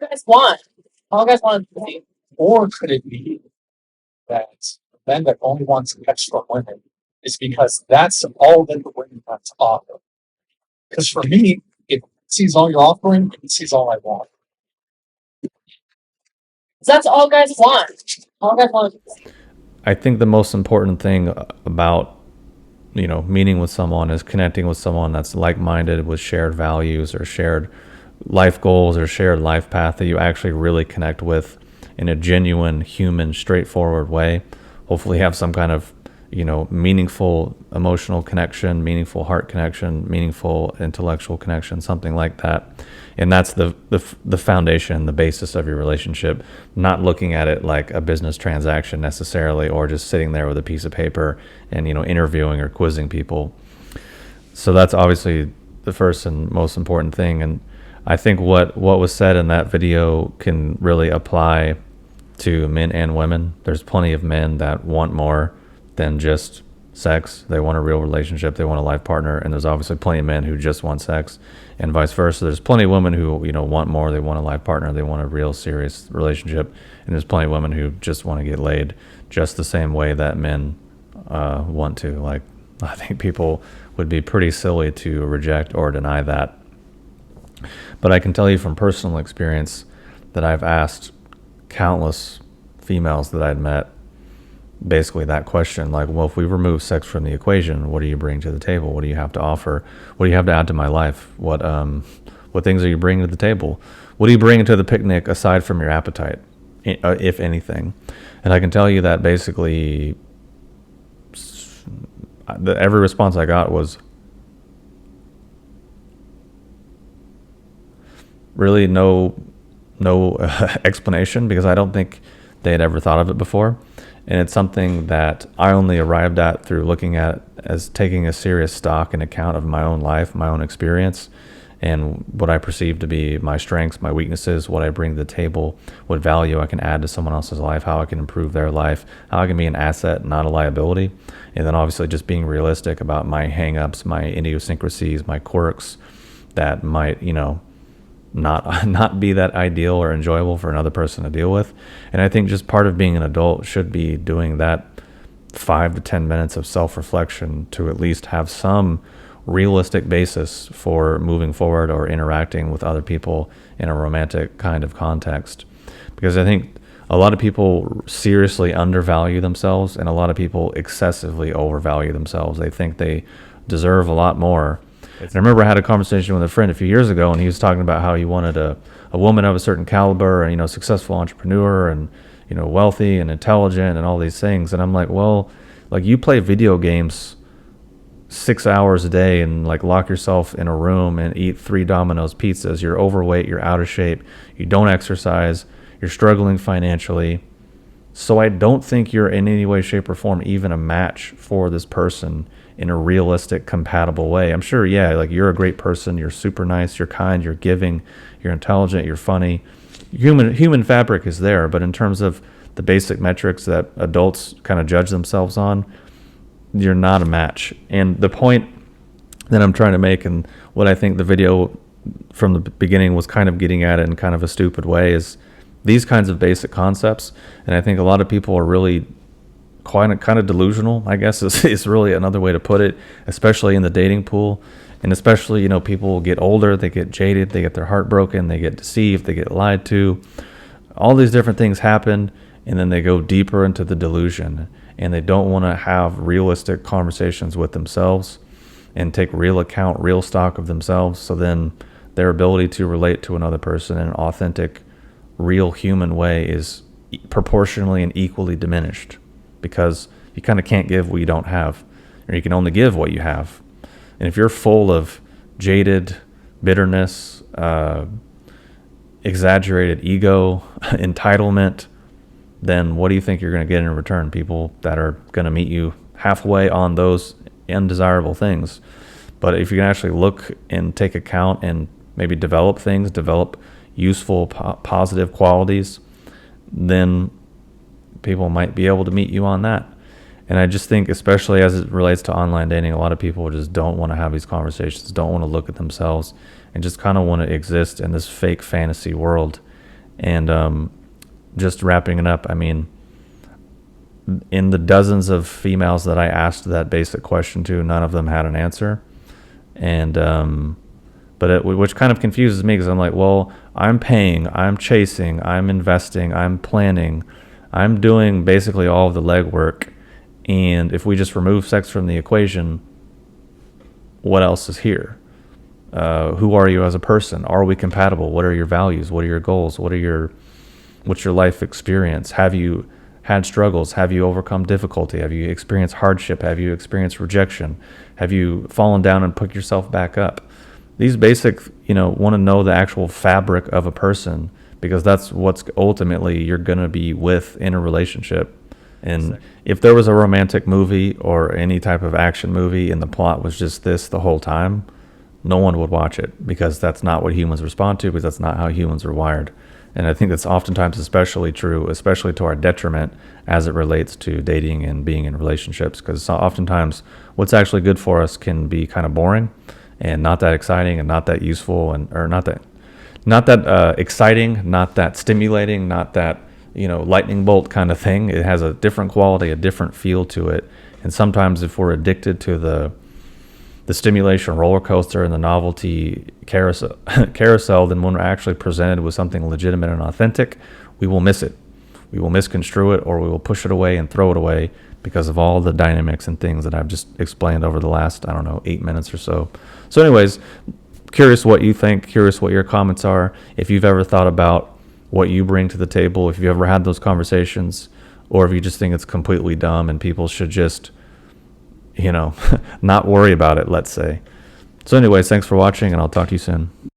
guys want? All guys want to be. Or could it be that men that only want sex from women is because that's all that the women have to offer? Because for me, if it sees all you're offering, it sees all I want. That's all guys want. All guys want. I think the most important thing about meeting with someone is connecting with someone that's like-minded with shared values or shared life goals or shared life path that you actually really connect with in a genuine, human, straightforward way. Hopefully have some kind of meaningful emotional connection, meaningful heart connection, meaningful intellectual connection, something like that. And that's the foundation, the basis of your relationship. Not looking at it like a business transaction necessarily, or just sitting there with a piece of paper and interviewing or quizzing people. So that's obviously the first and most important thing. And I think what was said in that video can really apply to men and women. There's plenty of men that want more than just sex. They want a real relationship. They want a life partner. And there's obviously plenty of men who just want sex, and vice versa. There's plenty of women who want more. They want a life partner. They want a real serious relationship. And there's plenty of women who just want to get laid, just the same way that men want to. Like, I think people would be pretty silly to reject or deny that. But I can tell you from personal experience that I've asked countless females that I'd met basically that question, like, well, if we remove sex from the equation, what do you bring to the table? What do you have to offer? What do you have to add to my life? What things are you bringing to the table? What do you bring to the picnic aside from your appetite, if anything? And I can tell you that basically every response I got was really no explanation, because I don't think they had ever thought of it before. And it's something that I only arrived at through looking at as taking a serious stock and account of my own life, my own experience, and what I perceive to be my strengths, my weaknesses, what I bring to the table, what value I can add to someone else's life, how I can improve their life, how I can be an asset, not a liability. And then obviously just being realistic about my hang-ups, my idiosyncrasies, my quirks that might, not be that ideal or enjoyable for another person to deal with. And I think just part of being an adult should be doing that 5 to 10 minutes of self-reflection to at least have some realistic basis for moving forward or interacting with other people in a romantic kind of context. Because I think a lot of people seriously undervalue themselves, and a lot of people excessively overvalue themselves. They think they deserve a lot more. And I remember I had a conversation with a friend a few years ago, and he was talking about how he wanted a woman of a certain caliber and, successful entrepreneur and, wealthy and intelligent and all these things. And I'm like, well, like, you play video games 6 hours a day and like lock yourself in a room and eat 3 Domino's pizzas. You're overweight, you're out of shape, you don't exercise, you're struggling financially. So I don't think you're in any way, shape, or form even a match for this person in a realistic, compatible way. I'm sure, yeah, like, you're a great person, you're super nice, you're kind, you're giving, you're intelligent, you're funny. Human fabric is there, but in terms of the basic metrics that adults kind of judge themselves on, you're not a match. And the point that I'm trying to make, and what I think the video from the beginning was kind of getting at it in kind of a stupid way, is these kinds of basic concepts. And I think a lot of people are really kind of delusional, I guess is really another way to put it, especially in the dating pool. And especially, people get older, they get jaded, they get their heart broken, they get deceived, they get lied to. All these different things happen, and then they go deeper into the delusion, and they don't want to have realistic conversations with themselves and take real stock of themselves. So then their ability to relate to another person in an authentic, real human way is proportionally and equally diminished, because you kind of can't give what you don't have, or you can only give what you have. And if you're full of jaded bitterness, exaggerated ego, entitlement, then what do you think you're going to get in return? People that are going to meet you halfway on those undesirable things. But if you can actually look and take account and maybe develop useful, positive qualities, then people might be able to meet you on that. And I just think, especially as it relates to online dating, a lot of people just don't want to have these conversations, don't want to look at themselves, and just kind of want to exist in this fake fantasy world. And just wrapping it up, I mean, in the dozens of females that I asked that basic question to, none of them had an answer. And which kind of confuses me, because I'm like, well, I'm paying, I'm chasing, I'm investing, I'm planning, I'm doing basically all of the legwork. And if we just remove sex from the equation, what else is here? Who are you as a person? Are we compatible? What are your values? What are your goals? What's your life experience? Have you had struggles? Have you overcome difficulty? Have you experienced hardship? Have you experienced rejection? Have you fallen down and picked yourself back up? These basic, want to know the actual fabric of a person, because that's what's ultimately you're going to be with in a relationship. And if there was a romantic movie or any type of action movie and the plot was just this the whole time, no one would watch it, because that's not what humans respond to, because that's not how humans are wired. And I think that's oftentimes especially true, especially to our detriment as it relates to dating and being in relationships, because oftentimes what's actually good for us can be kind of boring and not that exciting and not that useful, or not that exciting, not that stimulating, not that lightning bolt kind of thing. It has a different quality, a different feel to it. And sometimes if we're addicted to the stimulation roller coaster and the novelty carousel, then when we're actually presented with something legitimate and authentic, we will miss it. We will misconstrue it, or we will push it away and throw it away, because of all the dynamics and things that I've just explained over the last, 8 minutes or so. So anyways, curious what you think, curious what your comments are. If you've ever thought about what you bring to the table, if you've ever had those conversations, or if you just think it's completely dumb and people should just not worry about it, let's say. So anyways, thanks for watching, and I'll talk to you soon.